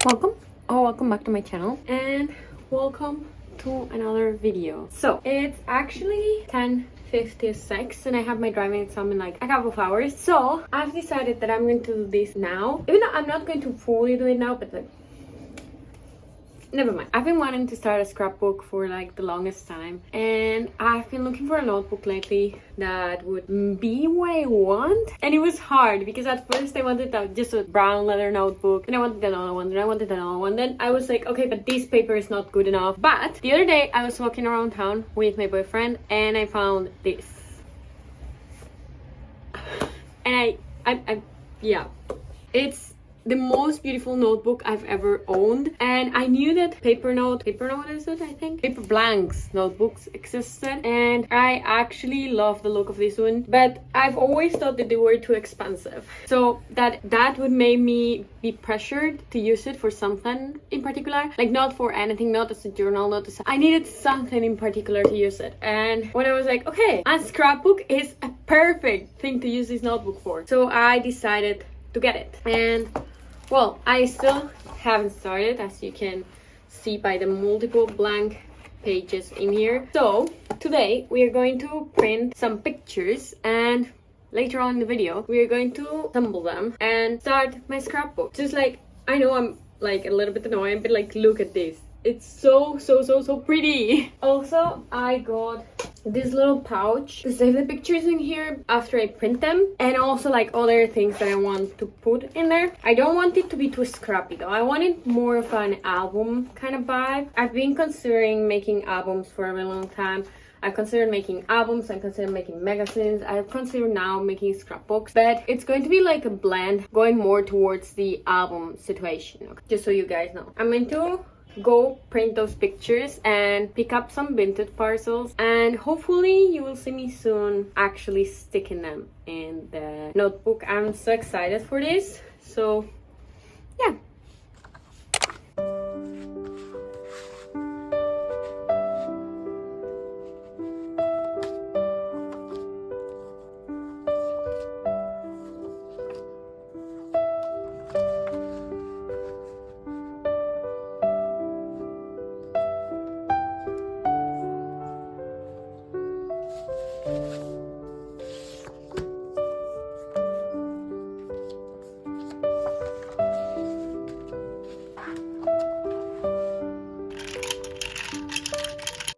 Welcome back to my channel and welcome to another video. So it's actually 10:56 and I have my driving exam in like a couple of hours, so I've decided that I'm going to do this now, even though I'm not going to fully do it now, but like never mind. I've been wanting to start a scrapbook for like the longest time, and I've been looking for a notebook lately that would be what I want. And it was hard because at first I wanted just a brown leather notebook, and I wanted another one, then I wanted another one. Then I was like, okay, but this paper is not good enough. But the other day I was walking around town with my boyfriend and I found this. And yeah, it's the most beautiful notebook I've ever owned, and I knew that paper blanks notebooks existed, and I actually love the look of this one, but I've always thought that they were too expensive, so that would make me be pressured to use it for something in particular, like not for anything, not as a journal, not as I needed something in particular to use it. And when I was like, okay, a scrapbook is a perfect thing to use this notebook for, so I decided to get it. And well, I still haven't started, as you can see by the multiple blank pages in here. So today we are going to print some pictures, and later on in the video we are going to assemble them and start my scrapbook. Just like, I know I'm like a little bit annoying, but like, look at this. It's so pretty. Also, I got this little pouch to save the pictures in here after I print them, and also like other things that I want to put in there. I don't want it to be too scrappy though. I want it more of an album kind of vibe. I've been considering making albums for a really long time. I've considered making albums, I've considered making magazines, I've considered now making scrapbooks, but it's going to be like a blend going more towards the album situation. Okay? Just so you guys know, I'm going to go print those pictures and pick up some vintage parcels, and hopefully you will see me soon actually sticking them in the notebook. I'm so excited for this, so yeah.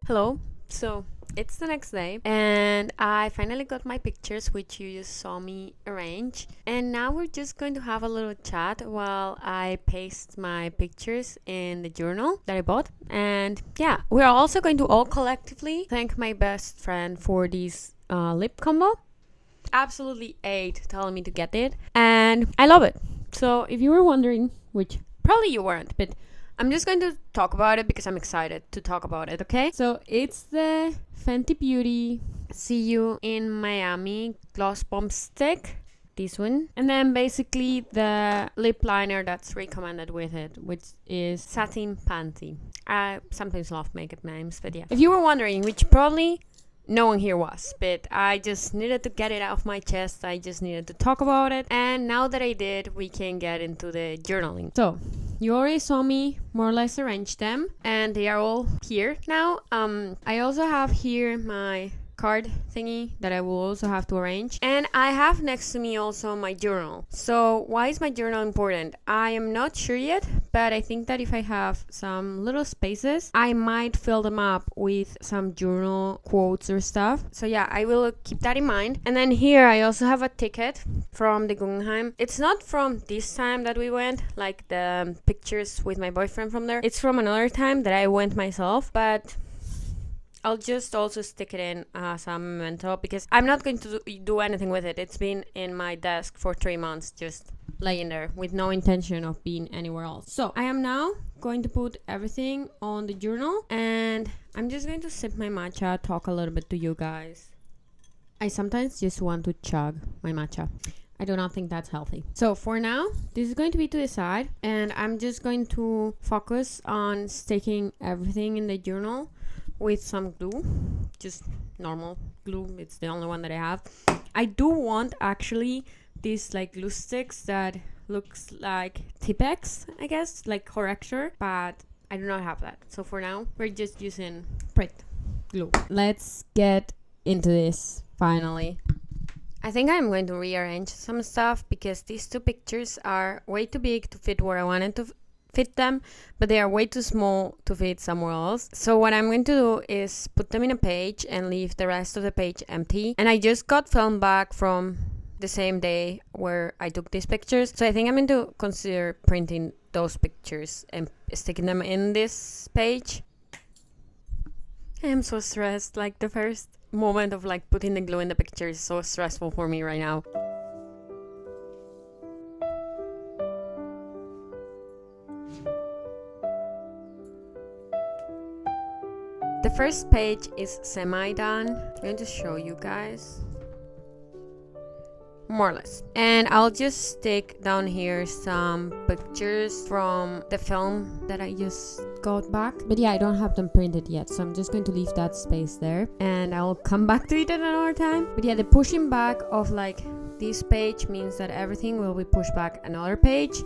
Hello, so it's the next day and I finally got my pictures, which you just saw me arrange, and now we're just going to have a little chat while I paste my pictures in the journal that I bought. And yeah, we're also going to all collectively thank my best friend for this lip combo. Absolutely ate telling me to get it, and I love it. So if you were wondering, which probably you weren't, but I'm just going to talk about it because I'm excited to talk about it, okay? So it's the Fenty Beauty See You in Miami Gloss Bomb Stick, this one. And then basically the lip liner that's recommended with it, which is Satin Panty. I sometimes love makeup names, but yeah. If you were wondering, which probably no one here was, but I just needed to get it off my chest. I just needed to talk about it, and now that I did, we can get into the journaling. So you already saw me more or less arrange them, and they are all here now. I also have here my card thingy that I will also have to arrange, and I have next to me also my journal. So why is my journal important? I am not sure yet, but I think that if I have some little spaces, I might fill them up with some journal quotes or stuff. So yeah, I will keep that in mind. And then here I also have a ticket from the Guggenheim. It's not from this time that we went, like the pictures with my boyfriend from there. It's from another time that I went myself, but I'll just also stick it in as a memento because I'm not going to do anything with it. It's been in my desk for 3 months, just laying there with no intention of being anywhere else. So I am now going to put everything on the journal, and I'm just going to sip my matcha, talk a little bit to you guys. I sometimes just want to chug my matcha. I do not think that's healthy. So for now, this is going to be to the side, and I'm just going to focus on sticking everything in the journal with some glue, just normal glue. It's the only one that I have. I do want actually these like glue sticks that looks like Tipex, I guess, like corrector, but I do not have that. So for now, we're just using print glue. Let's get into this finally. I think I'm going to rearrange some stuff because these two pictures are way too big to fit where I wanted to fit them, but they are way too small to fit somewhere else. So what I'm going to do is put them in a page and leave the rest of the page empty. And I just got film back from the same day where I took these pictures. So I think I'm going to consider printing those pictures and sticking them in this page. I am so stressed. Like the first moment of like putting the glue in the picture is so stressful for me right now. The first page is semi-done. I'm going to show you guys. More or less. And I'll just stick down here some pictures from the film that I just got back. But yeah, I don't have them printed yet, so I'm just going to leave that space there. And I'll come back to it at another time. But yeah, the pushing back of like this page means that everything will be pushed back another page.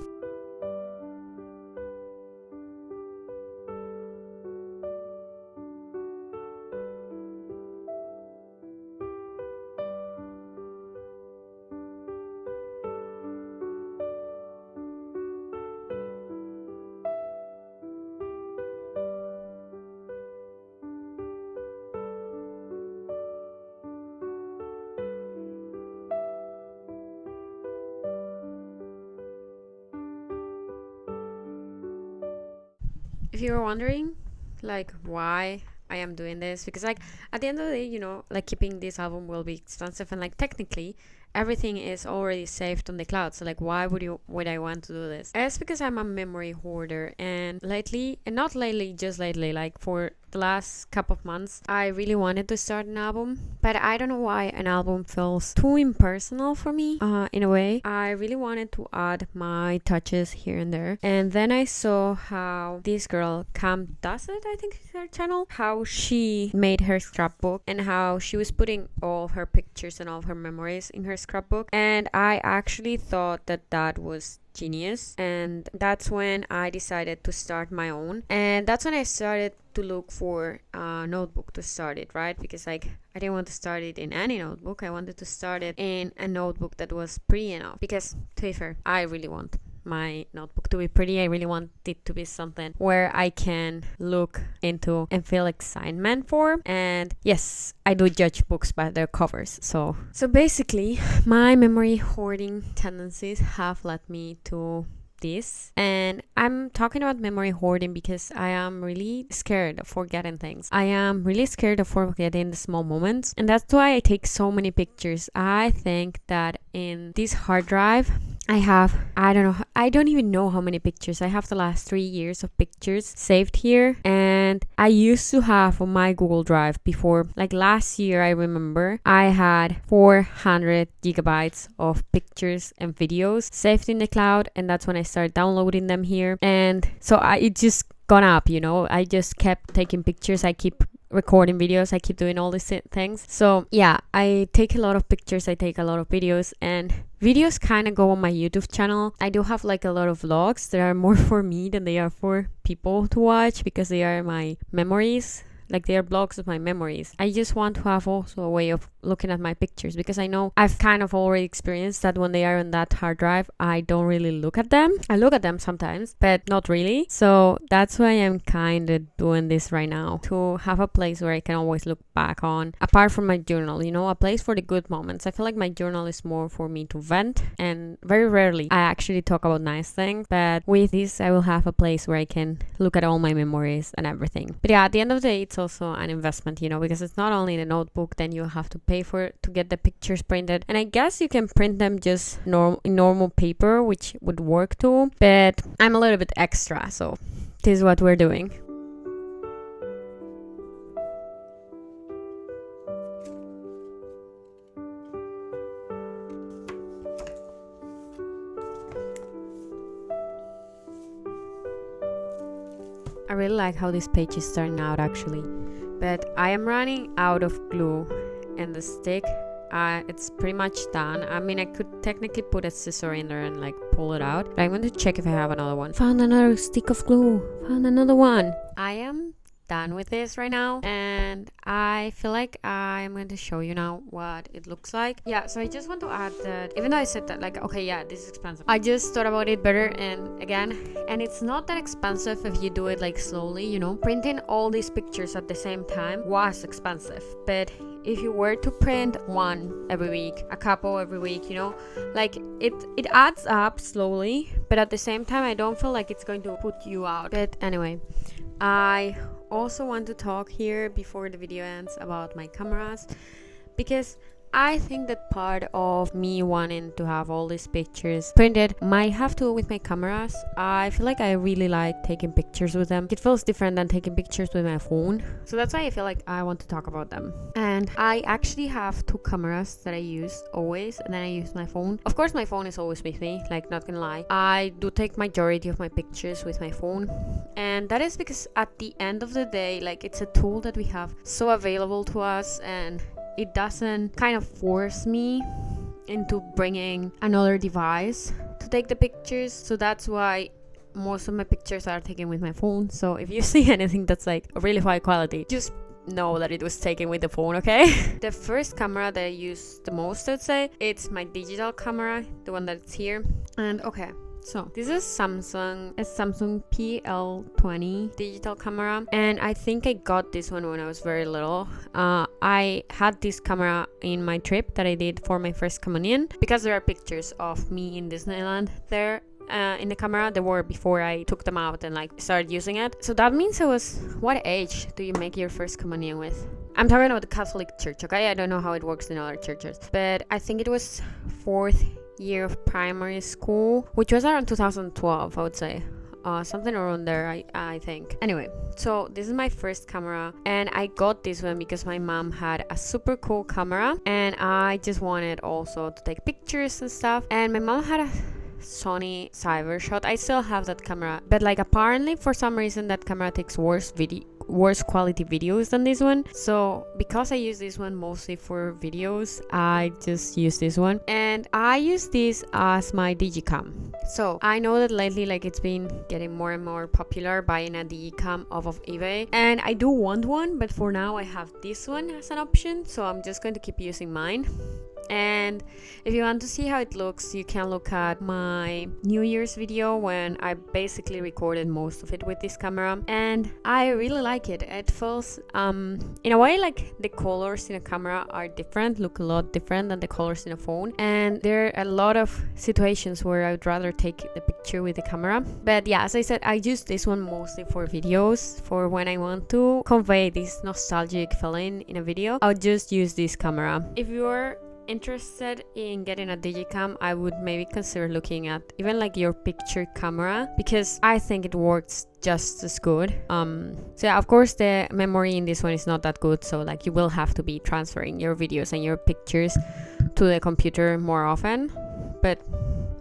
If you were wondering, like, why I am doing this, because like at the end of the day, you know, like keeping this album will be expensive, and like technically everything is already saved on the cloud, so like why would I want to do this? It's because I'm a memory hoarder, and lately, and not lately, just lately, like for the last couple of months, I really wanted to start an album, but I don't know why an album feels too impersonal for me. In a way, I really wanted to add my touches here and there, and then I saw how this girl Cam does it, I think is her channel, how she made her scrapbook and how she was putting all of her pictures and all of her memories in her scrapbook, and I actually thought that that was genius, and that's when I decided to start my own, and that's when I started to look for a notebook to start it, right? Because like I didn't want to start it in any notebook, I wanted to start it in a notebook that was pretty enough, because to be fair, I really want my notebook to be pretty. I really want it to be something where I can look into and feel excitement for. And yes, I do judge books by their covers. So basically, my memory hoarding tendencies have led me to this, and I'm talking about memory hoarding because I am really scared of forgetting things. I am really scared of forgetting the small moments, and that's why I take so many pictures. I think that in this hard drive I have, I don't even know how many pictures. I have the last 3 years of pictures saved here, and I used to have on my Google Drive before, like last year, I remember I had 400 gigabytes of pictures and videos saved in the cloud, and that's when I started downloading them here. And so it just gone up, you know. I just kept taking pictures, I keep recording videos, I keep doing all these things. So yeah, I take a lot of pictures, I take a lot of videos, and videos kind of go on my YouTube channel. I do have like a lot of vlogs that are more for me than they are for people to watch, because they are my memories. Like they are blogs of my memories. I just want to have also a way of looking at my pictures, because I know I've kind of already experienced that when they are on that hard drive, I don't really look at them. I look at them sometimes, but not really. So that's why I'm kind of doing this right now, to have a place where I can always look back on, apart from my journal, you know, a place for the good moments. I feel like my journal is more for me to vent, and very rarely I actually talk about nice things, but with this I will have a place where I can look at all my memories and everything. But yeah, at the end of the day, it's also an investment, you know, because it's not only the notebook, then you have to pay for it to get the pictures printed, and I guess you can print them just normal paper, which would work too, but I'm a little bit extra, so this is what we're doing. I really like how this page is turning out actually, but I am running out of glue, and the stick it's pretty much done. I mean, I could technically put a scissor in there and like pull it out, but I'm going to check if I have another one. Found another stick of glue. Found another one. I am done with this right now, and I feel like I'm going to show you now what it looks like. Yeah, so I just want to add that even though I said that like, okay, yeah, this is expensive, I just thought about it better, and it's not that expensive if you do it like slowly, you know. Printing all these pictures at the same time was expensive, but if you were to print one every week, a couple every week, you know, like it adds up slowly, but at the same time I don't feel like it's going to put you out. But anyway, I also want to talk here before the video ends about my cameras, because I think that part of me wanting to have all these pictures printed might have to do with my cameras. I feel like I really like taking pictures with them. It feels different than taking pictures with my phone. So that's why I feel like I want to talk about them. And I actually have two cameras that I use always, and then I use my phone. Of course, my phone is always with me, like, not gonna lie. I do take majority of my pictures with my phone. And that is because at the end of the day, like, it's a tool that we have so available to us, and it doesn't kind of force me into bringing another device to take the pictures. So that's why most of my pictures are taken with my phone. So if you see anything that's like really high quality, just know that it was taken with the phone, okay? The first camera that I use the most, I'd say, it's my digital camera, the one that's here. And okay, so this is a Samsung PL20 digital camera, and I think I got this one when I was very little. I had this camera in my trip that I did for my first communion, because there are pictures of me in Disneyland there in the camera. They were before I took them out and like started using it. So that means what age do you make your first communion with? I'm talking about the Catholic Church, okay? I don't know how it works in other churches, but I think it was 4th year of primary school, which was around 2012, I would say. Something around there, I think. Anyway, so this is my first camera, and I got this one because my mom had a super cool camera, and I just wanted also to take pictures and stuff. And my mom had a Sony Cybershot. I still have that camera, but like apparently for some reason that camera takes worse quality videos than this one. So because I use this one mostly for videos, I just use this one, and I use this as my digicam. So I know that lately, like, it's been getting more and more popular buying a digicam off of eBay, and I do want one, but for now I have this one as an option, so I'm just going to keep using mine. And if you want to see how it looks, you can look at my New Year's video when I basically recorded most of it with this camera, and I really like it. It feels in a way like the colors in a camera are different, look a lot different than the colors in a phone, and there are a lot of situations where I would rather take the picture with the camera. But yeah, as I said, I use this one mostly for videos, for when I want to convey this nostalgic feeling in a video. I'll just use this camera. If you're interested in getting a digicam, I would maybe consider looking at even like your picture camera, because I think it works just as good. So yeah, of course the memory in this one is not that good, so like you will have to be transferring your videos and your pictures to the computer more often, but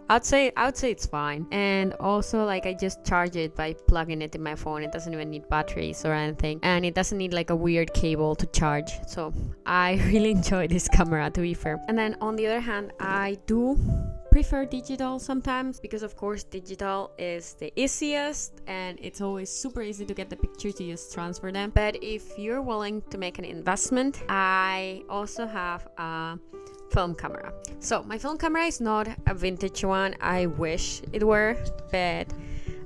I'd say it's fine. And also, like, I just charge it by plugging it in my phone. It doesn't even need batteries or anything, and it doesn't need like a weird cable to charge. So I really enjoy this camera, to be fair. And then on the other hand, I do prefer digital sometimes, because of course digital is the easiest and it's always super easy to get the pictures, you just transfer them. But if you're willing to make an investment, I also have a film camera. So my film camera is not a vintage one. I wish it were, but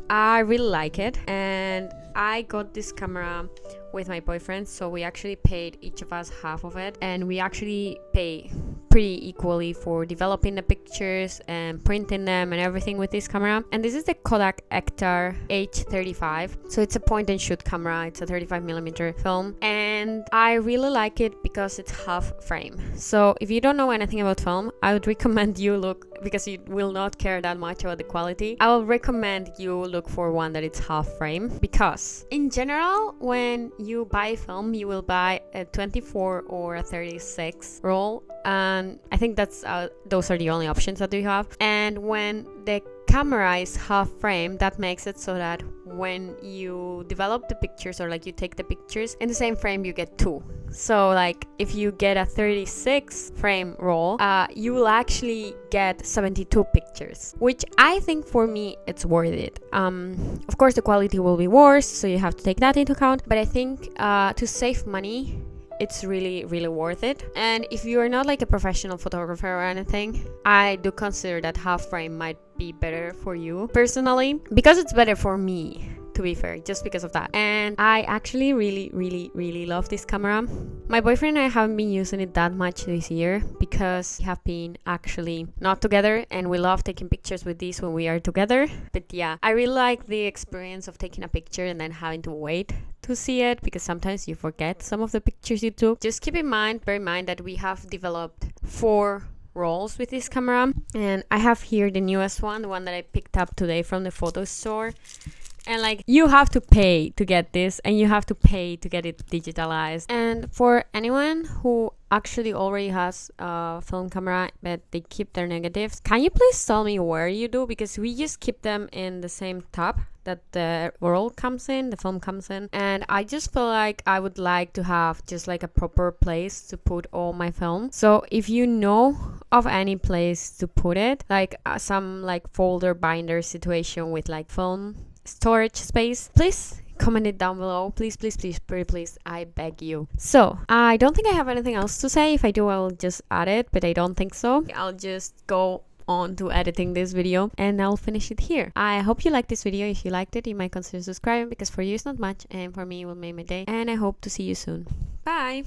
I really like it, and I got this camera with my boyfriend, so we actually paid each of us half of it, and we actually pay pretty equally for developing the pictures and printing them and everything with this camera. And this is the Kodak Ektar H35, so it's a point and shoot camera. It's a 35mm film, and I really like it because it's half frame. So if you don't know anything about film, I would recommend you look, because you will not care that much about the quality, I will recommend you look for one that is half frame, because in general when you buy film, you will buy a 24 or a 36 roll, and I think that's those are the only options that you have. And when the camera is half frame, that makes it so that when you develop the pictures, or like you take the pictures in the same frame, you get two. So like if you get a 36 frame roll, you will actually get 72 pictures, which I think for me it's worth it. Of course the quality will be worse, so you have to take that into account, but I think to save money, it's really worth it. And if you are not like a professional photographer or anything, I do consider that half frame might be better for you personally, because it's better for me, to be fair, just because of that. And I actually really love this camera. My boyfriend and I haven't been using it that much this year because we have been actually not together, and we love taking pictures with this when we are together. But yeah, I really like the experience of taking a picture and then having to wait to see it, because sometimes you forget some of the pictures you took. Just bear in mind that we have developed 4 rolls with this camera, and I have here the newest one, the one that I picked up today from the photo store. And like, you have to pay to get this, and you have to pay to get it digitalized. And for anyone who actually already has a film camera but they keep their negatives, can you please tell me where you do? Because we just keep them in the same tub that the roll comes in, the film comes in, and I just feel like I would like to have just like a proper place to put all my film. So if you know of any place to put it, like some like folder binder situation with like film storage space, please comment it down below. Please, pretty please, I beg you. So I don't think I have anything else to say. If I do, I'll just add it, but I don't think so. I'll just go on to editing this video and I'll finish it here. I hope you liked this video. If you liked it, you might consider subscribing, because for you it's not much and for me it will make my day. And I hope to see you soon. Bye.